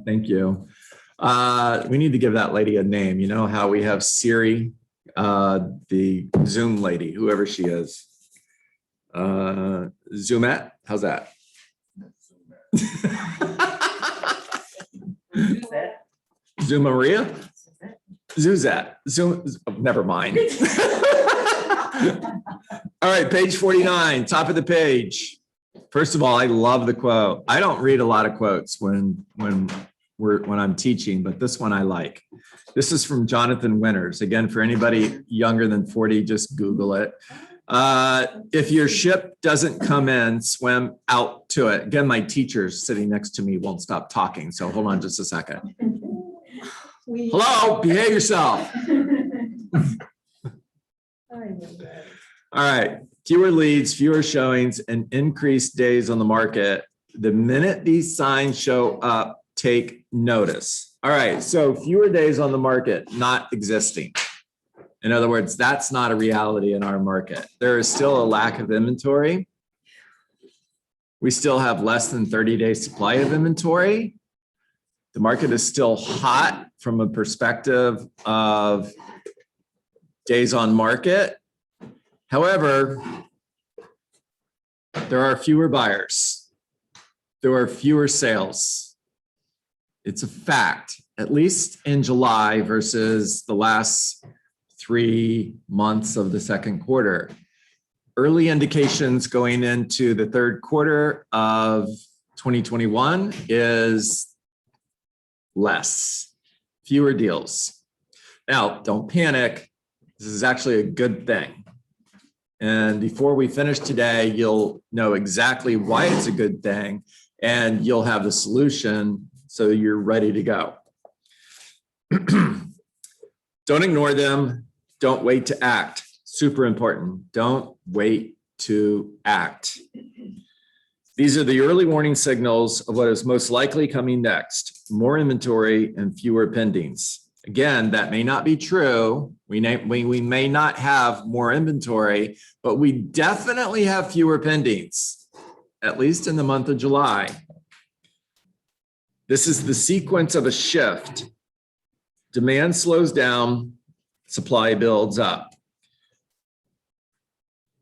Thank you. We need to give that lady a name. You know how we have Siri, the Zoom lady, whoever she is. Zoomette, how's that? Zoom Maria? Zuzette. Zoom, never mind. All right, page 49, top of the page. First of all, I love the quote. I don't read a lot of quotes when I'm teaching, but this one I like. This is from Jonathan Winters. Again, for anybody younger than 40, just Google it. If your ship doesn't come in, swim out to it. Again, my teacher's sitting next to me won't stop talking, so hold on just a second. Hello, behave yourself. All right, fewer leads, fewer showings, and increased days on the market. The minute these signs show up, take notice. All right, so fewer days on the market, not existing. In other words, that's not a reality in our market. There is still a lack of inventory. We still have less than 30-day supply of inventory. The market is still hot from a perspective of days on market. However, there are fewer buyers. There are fewer sales. It's a fact, at least in July versus the last 3 months of the second quarter. Early indications going into the third quarter of 2021 is less, fewer deals. Now, don't panic. This is actually a good thing. And before we finish today, you'll know exactly why it's a good thing, and you'll have the solution so you're ready to go. Don't ignore them. Don't wait to act. Super important. Don't wait to act. These are the early warning signals of what is most likely coming next. More inventory and fewer pendings. Again, that may not be true. We may not have more inventory, but we definitely have fewer pendings, at least in the month of July. This is the sequence of a shift. Demand slows down, supply builds up.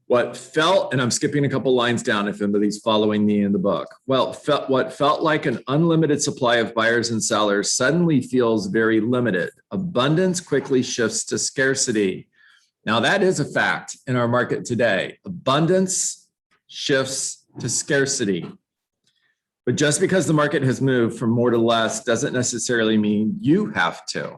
What felt, and I'm skipping a couple lines down if anybody's following me in the book. Well, what felt like an unlimited supply of buyers and sellers suddenly feels very limited. Abundance quickly shifts to scarcity. Now that is a fact in our market today. Abundance shifts to scarcity. But just because the market has moved from more to less doesn't necessarily mean you have to.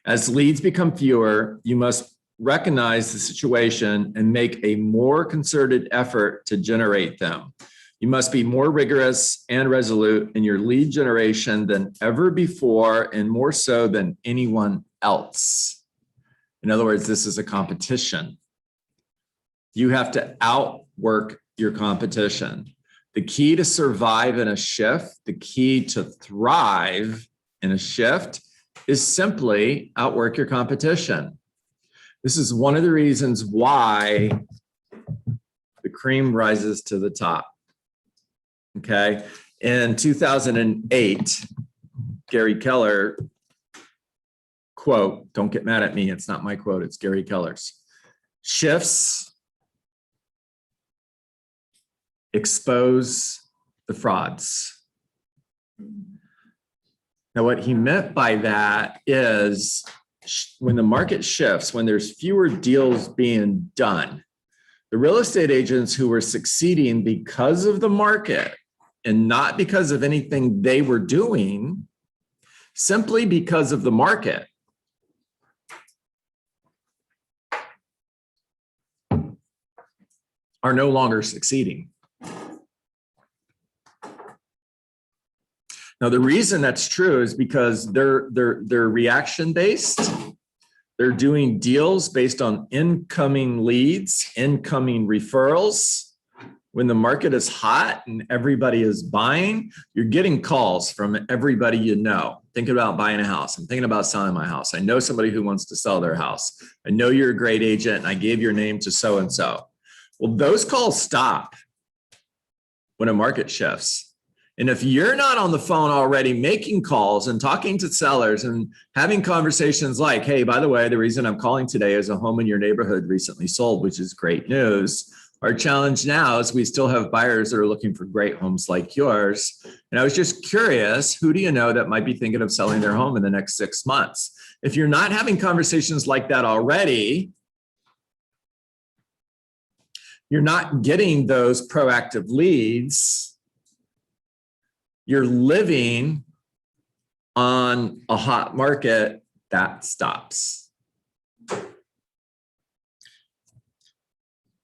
As leads become fewer, you must recognize the situation and make a more concerted effort to generate them. You must be more rigorous and resolute in your lead generation than ever before, and more so than anyone else. In other words, this is a competition. You have to outwork your competition. The key to survive in a shift, the key to thrive in a shift is simply outwork your competition. This is one of the reasons why the cream rises to the top. Okay. In 2008, Gary Keller quote, don't get mad at me, it's not my quote, it's Gary Keller's. Shifts expose the frauds. Now, what he meant by that is when the market shifts, when there's fewer deals being done, the real estate agents who were succeeding because of the market and not because of anything they were doing, simply because of the market, are no longer succeeding. Now, the reason that's true is because they're reaction based. They're doing deals based on incoming leads, incoming referrals. When the market is hot and everybody is buying, you're getting calls from everybody you know. Thinking about buying a house. I'm thinking about selling my house. I know somebody who wants to sell their house. I know you're a great agent and I gave your name to so-and-so. Well, those calls stop when a market shifts. And if you're not on the phone already making calls and talking to sellers and having conversations like, hey, by the way, the reason I'm calling today is a home in your neighborhood recently sold, which is great news. Our challenge now is we still have buyers that are looking for great homes like yours. And I was just curious, who do you know that might be thinking of selling their home in the next 6 months? If you're not having conversations like that already, you're not getting those proactive leads. You're living on a hot market that stops.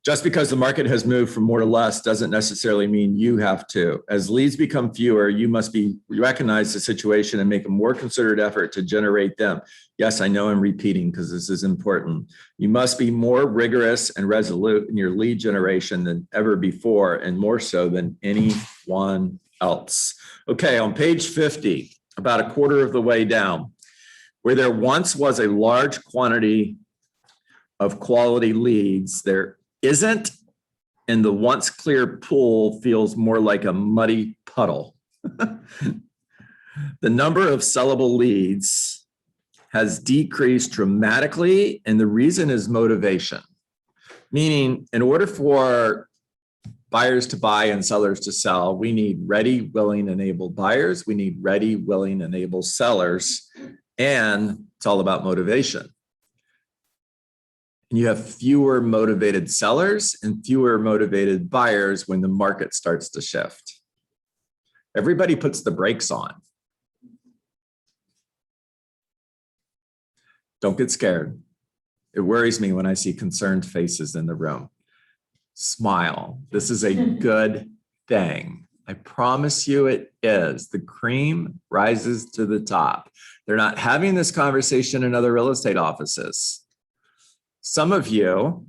Just because the market has moved from more to less doesn't necessarily mean you have to. As leads become fewer, you must recognize the situation and make a more concerted effort to generate them. Yes, I know I'm repeating because this is important. You must be more rigorous and resolute in your lead generation than ever before, and more so than anyone else. Okay, on page 50, about a quarter of the way down, where there once was a large quantity of quality leads, there isn't, and the once clear pool feels more like a muddy puddle. The number of sellable leads has decreased dramatically, and the reason is motivation. Meaning, in order for buyers to buy and sellers to sell, we need ready, willing, and able buyers. We need ready, willing, and able sellers. And it's all about motivation. And you have fewer motivated sellers and fewer motivated buyers when the market starts to shift. Everybody puts the brakes on. Don't get scared. It worries me when I see concerned faces in the room. Smile. This is a good thing. I promise you it is. The cream rises to the top. They're not having this conversation in other real estate offices. Some of you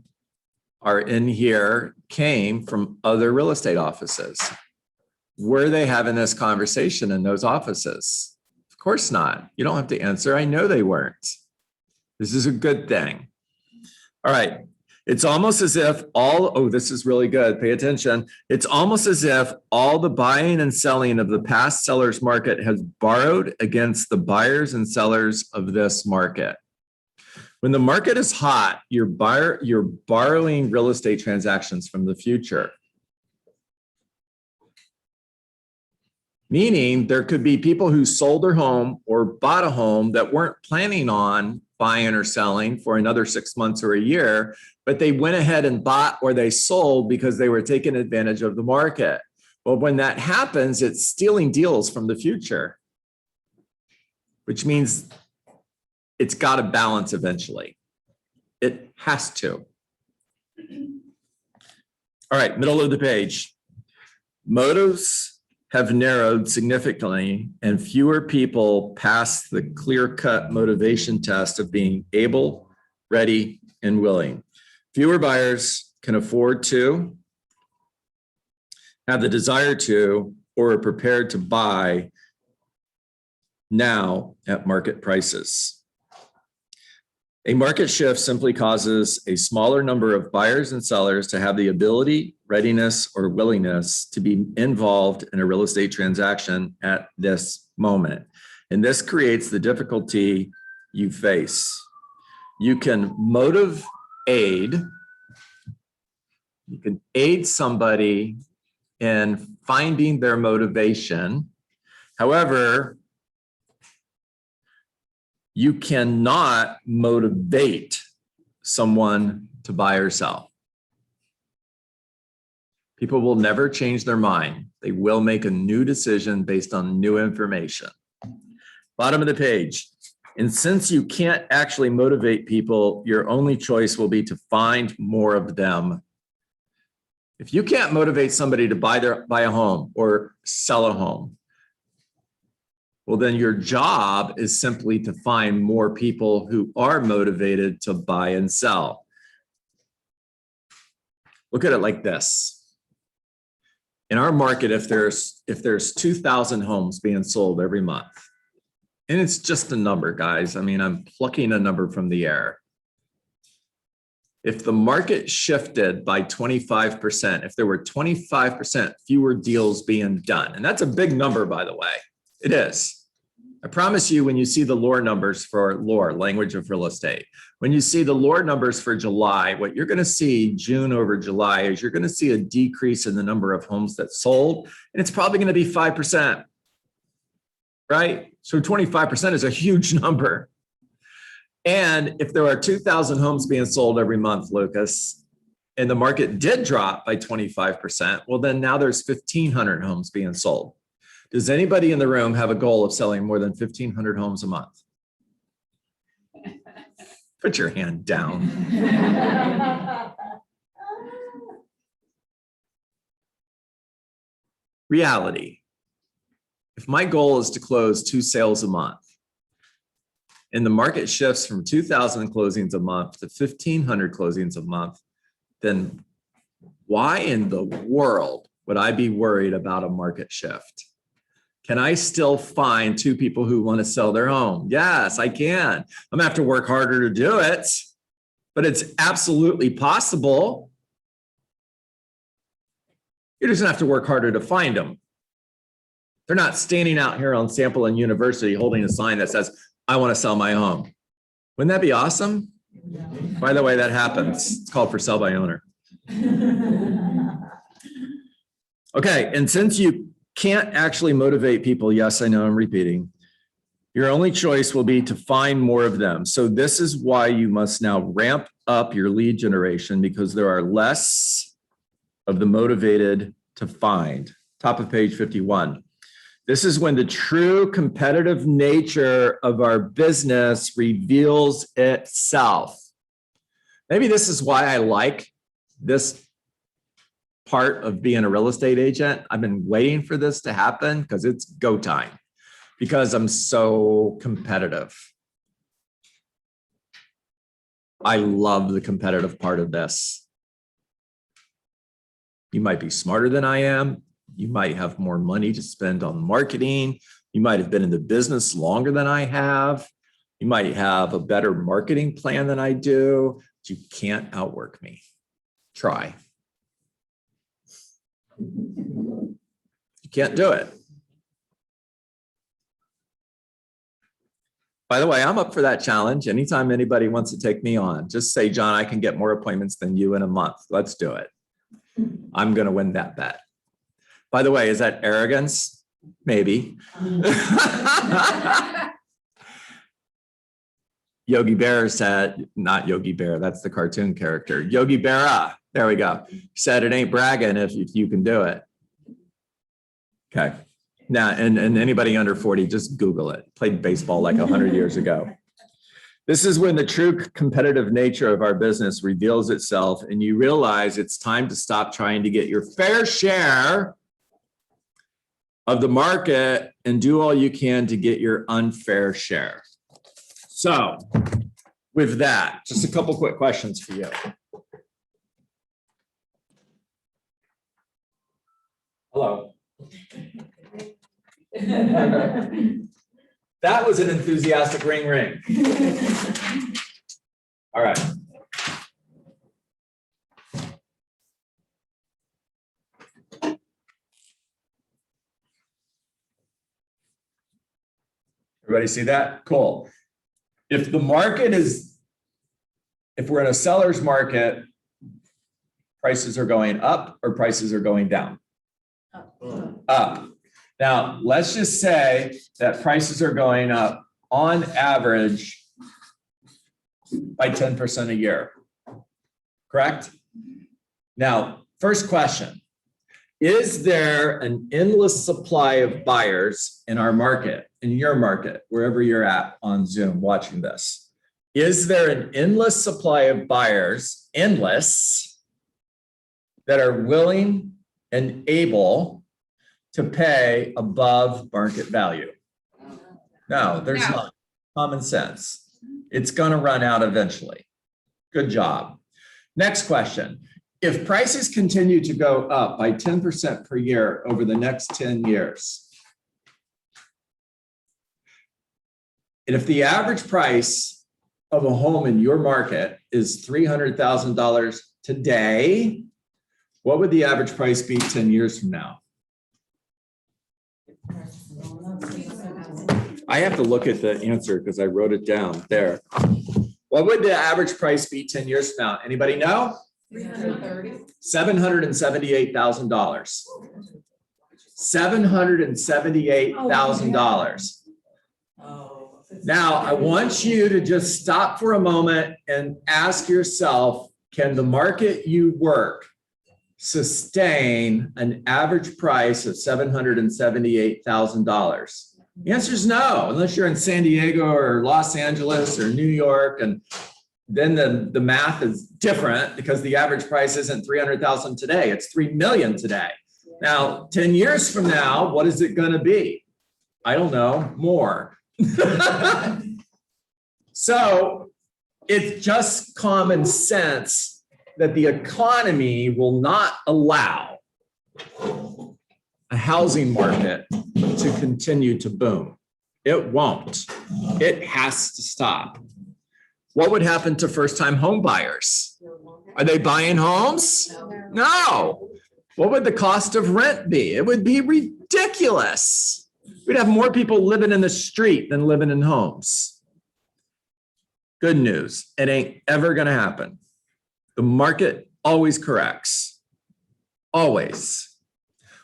are in here, came from other real estate offices. Were they having this conversation in those offices? Of course not. You don't have to answer. I know they weren't. This is a good thing. All right. It's almost as if this is really good. Pay attention. It's almost as if all the buying and selling of the past sellers market has borrowed against the buyers and sellers of this market. When the market is hot, you're borrowing real estate transactions from the future. Meaning there could be people who sold their home or bought a home that weren't planning on buying or selling for another 6 months or a year, but they went ahead and bought or they sold because they were taking advantage of the market. Well, when that happens, it's stealing deals from the future, which means it's got to balance eventually. It has to. All right, middle of the page. Motives have narrowed significantly and fewer people pass the clear-cut motivation test of being able, ready, and willing. Fewer buyers can afford to, have the desire to, or are prepared to buy now at market prices. A market shift simply causes a smaller number of buyers and sellers to have the ability, readiness, or willingness to be involved in a real estate transaction at this moment. And this creates the difficulty you face. You can aid somebody in finding their motivation. However, you cannot motivate someone to buy or sell. People will never change their mind. They will make a new decision based on new information. Bottom of the page. And since you can't actually motivate people, your only choice will be to find more of them. If you can't motivate somebody to buy a home or sell a home, well, then your job is simply to find more people who are motivated to buy and sell. Look at it like this. In our market, if there's 2,000 homes being sold every month, and it's just a number, guys. I mean, I'm plucking a number from the air. If the market shifted by 25%, if there were 25% fewer deals being done, and that's a big number, by the way, it is. I promise you, when you see the LOR numbers for LOR, language of real estate, when you see the LOR numbers for July, what you're going to see June over July is you're going to see a decrease in the number of homes that sold, and it's probably going to be 5%, right? So 25% is a huge number. And if there are 2,000 homes being sold every month, Lucas, and the market did drop by 25%, well, then now there's 1,500 homes being sold. Does anybody in the room have a goal of selling more than 1,500 homes a month? Put your hand down. Reality. If my goal is to close 2 sales a month, and the market shifts from 2,000 closings a month to 1,500 closings a month, then why in the world would I be worried about a market shift? Can I still find 2 people who want to sell their home? Yes, I can. I'm gonna have to work harder to do it, but it's absolutely possible. You're just gonna have to work harder to find them. They're not standing out here on Sample and University holding a sign that says, I want to sell my home. Wouldn't that be awesome? Yeah. By the way, that happens. It's called for sale by owner. Okay, and since you can't actually motivate people, yes, I know I'm repeating, your only choice will be to find more of them. So this is why you must now ramp up your lead generation, because there are less of the motivated to find. Top of page 51. This is when the true competitive nature of our business reveals itself. Maybe this is why I like this part of being a real estate agent. I've been waiting for this to happen because it's go time, because I'm so competitive. I love the competitive part of this. You might be smarter than I am. You might have more money to spend on marketing. You might have been in the business longer than I have. You might have a better marketing plan than I do, but you can't outwork me. Try. You can't do it. By the way, I'm up for that challenge. Anytime anybody wants to take me on, just say, John, I can get more appointments than you in a month. Let's do it. I'm going to win that bet. By the way, is that arrogance? Maybe. Yogi Berra said, not Yogi Bear, that's the cartoon character. Yogi Berra, there we go. Said it ain't bragging if you can do it. Okay. Now, and anybody under 40, just Google it. Played baseball like 100 years ago. This is when the true competitive nature of our business reveals itself, and you realize it's time to stop trying to get your fair share of the market and do all you can to get your unfair share. So with that, just a couple quick questions for you. Hello. That was an enthusiastic ring ring. All right. Everybody see that? Cool. If the market is, if we're in a seller's market, prices are going up or prices are going down? Up. Now, let's just say that prices are going up on average by 10% a year, correct? Now, first question, is there an endless supply of buyers in our market, in your market, wherever you're at on Zoom watching this? Is there an endless supply of buyers, endless, that are willing and able to pay above market value? No, there's not. Common sense. It's going to run out eventually. Good job. Next question. If prices continue to go up by 10% per year over the next 10 years, and if the average price of a home in your market is $300,000 today, what would the average price be 10 years from now? I have to look at the answer because I wrote it down there. What would the average price be 10 years from now? Anybody know? 330. $778,000. $778,000. Now, I want you to just stop for a moment and ask yourself, can the market you work sustain an average price of $778,000? The answer is no, unless you're in San Diego or Los Angeles or New York, and then the math is different because the average price isn't 300,000 today, it's 3 million today. Now, 10 years from now, what is it going to be? I don't know, more. So it's just common sense that the economy will not allow a housing market to continue to boom. It won't. It has to stop. What would happen to first-time home buyers? Are they buying homes? No. What would the cost of rent be? It would be ridiculous. We'd have more people living in the street than living in homes. Good news, it ain't ever gonna happen. The market always corrects, always.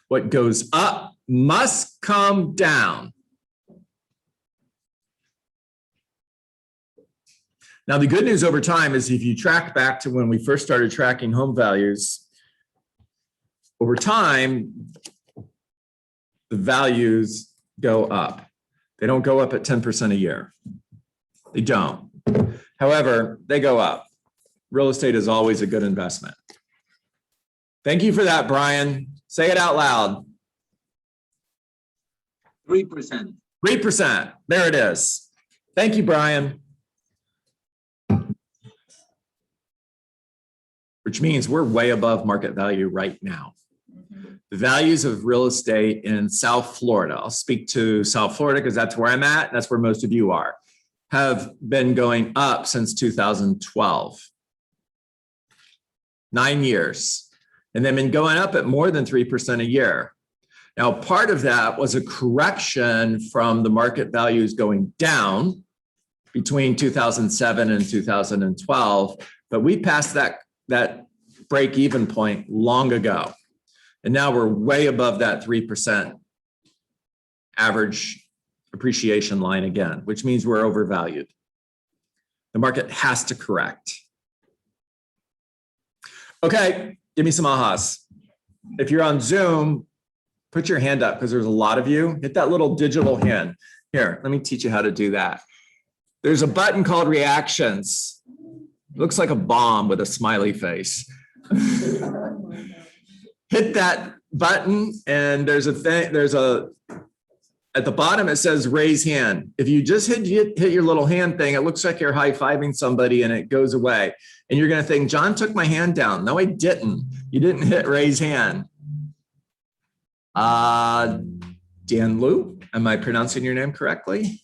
What goes up must come down. Now, the good news over time is if you track back to when we first started tracking home values, over time, the values go up. They don't go up at 10% a year. They don't. However, they go up. Real estate is always a good investment. Thank you for that, Brian. Say it out loud. 3%. 3%. There it is. Thank you, Brian. Which means we're way above market value right now. The values of real estate in South Florida, I'll speak to South Florida because that's where I'm at, and that's where most of you are, have been going up since 2012. 9 years. And they've been going up at more than 3% a year. Now, part of that was a correction from the market values going down between 2007 and 2012, but we passed that break-even point long ago. And now we're way above that 3% average appreciation line again, which means we're overvalued. The market has to correct. Okay, give me some ahas. If you're on Zoom, put your hand up because there's a lot of you. Hit that little digital hand. Here, let me teach you how to do that. There's a button called reactions. Looks like a bomb with a smiley face. Hit that button and there's a thing, at the bottom it says raise hand. If you just hit your little hand thing, it looks like you're high-fiving somebody and it goes away. And you're gonna think, John took my hand down. No, I didn't. You didn't hit raise hand. Dan Lu, am I pronouncing your name correctly?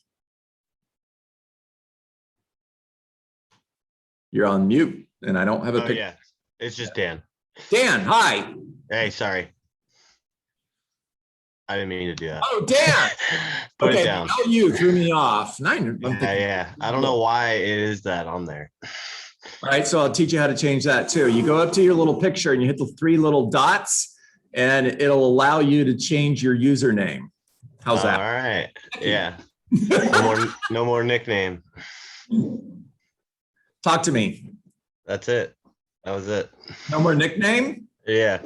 You're on mute and I don't have a picture. Yeah, it's just Dan. Dan, hi. Hey, sorry. I didn't mean to do that. Oh, Dan. Put Okay, it down. how you threw me off. Yeah. I don't know why it is that on there. All right, so I'll teach you how to change that too. You go up to your little picture and you hit the 3 little dots and it'll allow you to change your username. How's that? All right. Yeah. No more nickname. Talk to me. That's it. That was it. No more nickname? Yeah.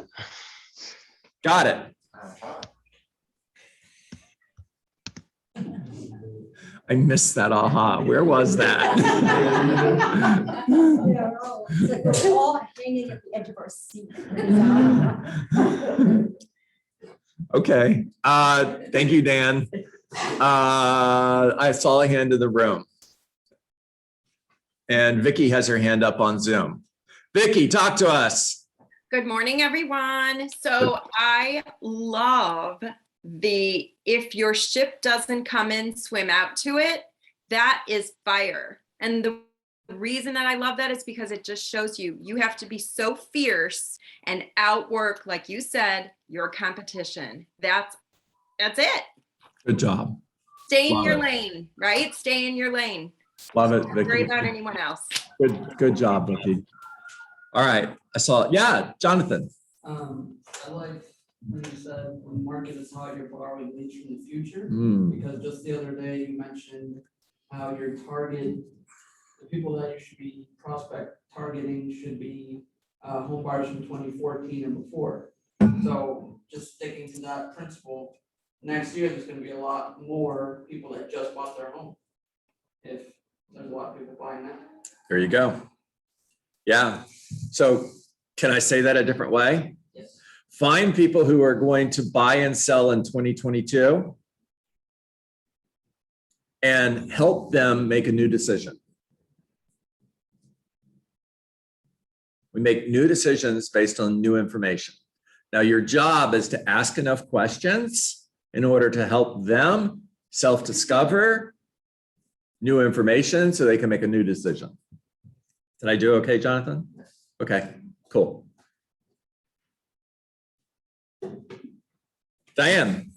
Got it. I missed that aha. Where was that? We're all hanging at the edge of our seat. Okay. Thank you, Dan. I saw a hand in the room. And Vicky has her hand up on Zoom. Vicky, talk to us. Good morning, everyone. So I love the if your ship doesn't come in, swim out to it. That is fire. And the reason that I love that is because it just shows you have to be so fierce and outwork, like you said, your competition. That's it. Good job. Stay in Love your it. lane, right? Stay in your lane. Love it, Don't worry Vicky. about anyone else. Good job, Vicky. All right, yeah, Jonathan. I like when you said when the market is hot, you're borrowing leads from the future. Hmm. Because just the other day you mentioned how your target, the people that you should be prospect targeting should be home buyers from 2014 and before. So just sticking to that principle, next year there's going to be a lot more people that just bought their home. If there's a lot of people buying now. There you go. Yeah. So can I say that a different way? Yes. Find people who are going to buy and sell in 2022 and help them make a new decision. We make new decisions based on new information. Now, your job is to ask enough questions in order to help them self-discover new information so they can make a new decision. Did I do okay, Jonathan? Okay, cool. Diane.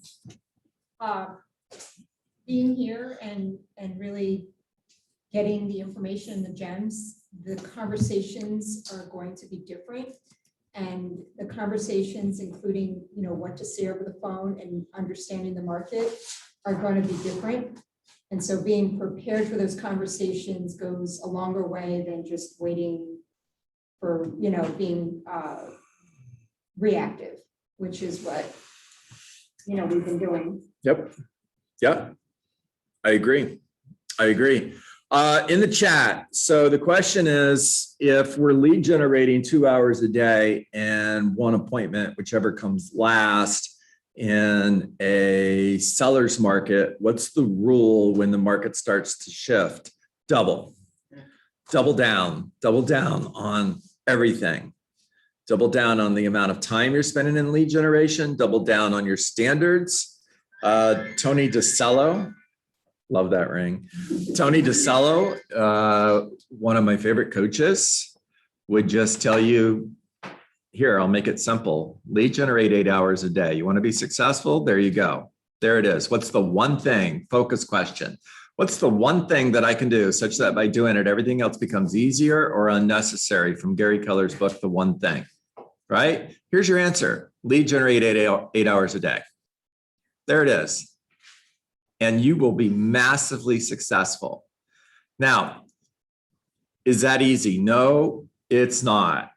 Being here and really getting the information, the gems, the conversations are going to be different. And the conversations, including, what to say over the phone and understanding the market, are going to be different. And so being prepared for those conversations goes a longer way than just waiting for, being reactive, which is what, we've been doing. Yep. I agree. In the chat, so the question is, if we're lead generating 2 hours a day and one appointment, whichever comes last, in a seller's market, what's the rule when the market starts to shift? Double down on everything. Double down on the amount of time you're spending in lead generation, double down on your standards. Tony DeCello, love that ring. Tony DeCello, one of my favorite coaches, would just tell you, here, I'll make it simple. Lead generate 8 hours a day. You want to be successful? There you go. There it is. What's the one thing? Focus question. What's the one thing that I can do such that by doing it, everything else becomes easier or unnecessary? From Gary Keller's book, The One Thing, right? Here's your answer. Lead generate 8 hours a day. There it is. And you will be massively successful. Now, is that easy? No, it's not.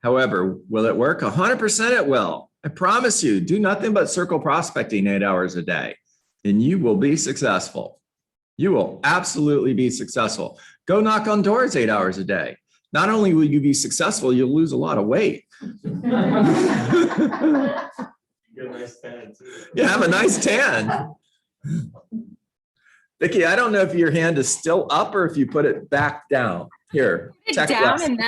However, will it work? 100% it will. I promise you, do nothing but circle prospecting 8 hours a day, and you will be successful. You will absolutely be successful. Go knock on doors 8 hours a day. Not only will you be successful, you'll lose a lot of weight. You have a nice tan. Vicki, I don't know if your hand is still up or if you put it back down. Here, Put tech it down lesson.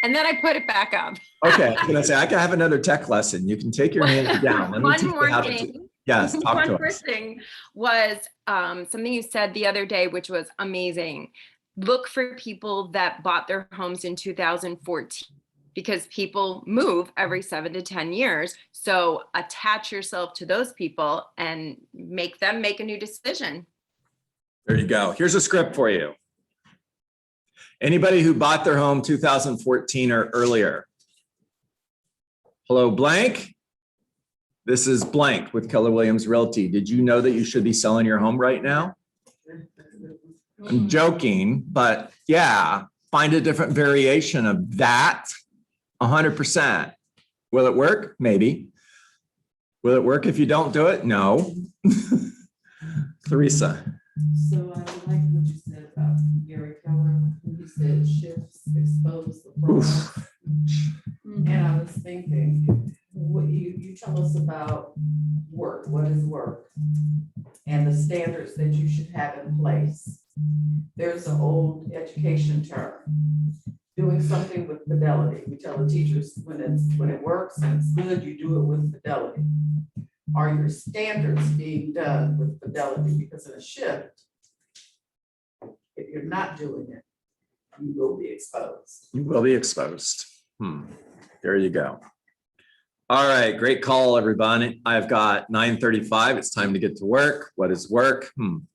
and then I put it back up. Okay, I was gonna say, I can have another tech lesson. You can take your hand down. Let me One teach you more how to do- thing. Yes, talk One to more us. thing was something you said the other day, which was amazing. Look for people that bought their homes in 2014 because people move every 7 to 10 years. So attach yourself to those people and make them make a new decision. There you go. Here's a script for you. Anybody who bought their home 2014 or earlier. Hello, blank. This is blank with Keller Williams Realty. Did you know that you should be selling your home right now? I'm joking, but yeah, find a different variation of that. 100%. Will it work? Maybe. Will it work if you don't do it? No. Clarissa. So I like what you said about Gary Keller, when he said shifts expose the problem. And I was thinking, what you tell us about work, what is work? And the standards that you should have in place. There's an old education term, doing something with fidelity. We tell the teachers when it works and it's good, you do it with fidelity. Are your standards being done with fidelity? Because in a shift, if If you're not doing it, you will be exposed. You will be exposed. There you go. All right, great call, everybody. I've got 9:35. It's time to get to work. What is work? I'm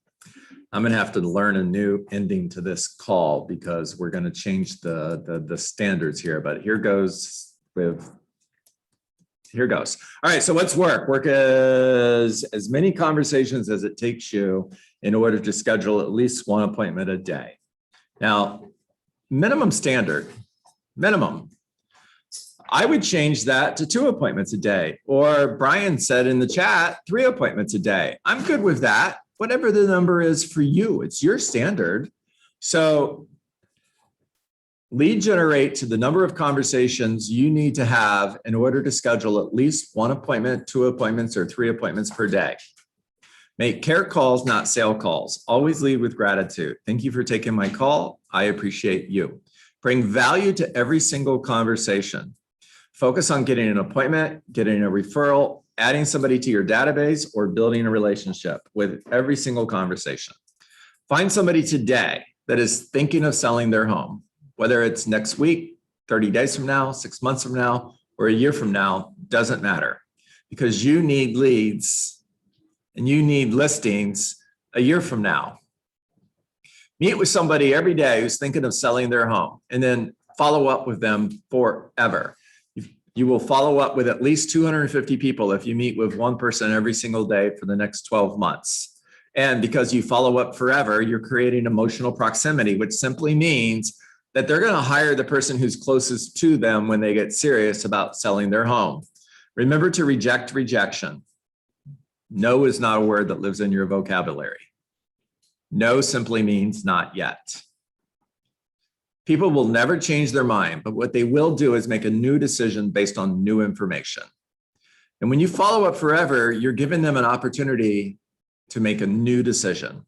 gonna have to learn a new ending to this call because we're gonna change the standards here, but here goes. All right, so what's work? Work is as many conversations as it takes you in order to schedule at least one appointment a day. Now, minimum standard, minimum. I would change that to 2 appointments a day, or Brian said in the chat, 3 appointments a day. I'm good with that. Whatever the number is for you, it's your standard. So lead generate to the number of conversations you need to have in order to schedule at least 1 appointment, 2 appointments, or 3 appointments per day. Make care calls, not sale calls. Always lead with gratitude. Thank you for taking my call. I appreciate you. Bring value to every single conversation. Focus on getting an appointment, getting a referral, adding somebody to your database, or building a relationship with every single conversation. Find somebody today that is thinking of selling their home, whether it's next week, 30 days from now, 6 months from now, or a year from now, doesn't matter, because you need leads and you need listings a year from now. Meet with somebody every day who's thinking of selling their home, and then follow up with them forever. You will follow up with at least 250 people if you meet with one person every single day for the next 12 months. And because you follow up forever, you're creating emotional proximity, which simply means that they're going to hire the person who's closest to them when they get serious about selling their home. Remember to reject rejection. No is not a word that lives in your vocabulary. No simply means not yet. People will never change their mind, but what they will do is make a new decision based on new information. And when you follow up forever, you're giving them an opportunity to make a new decision.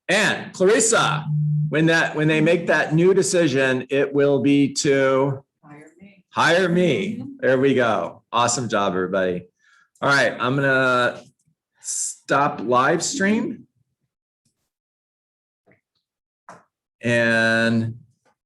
And Clarissa, when they make that new decision, it will be to Hire me. hire me. There we go. Awesome job, everybody. All right, I'm gonna stop live stream. And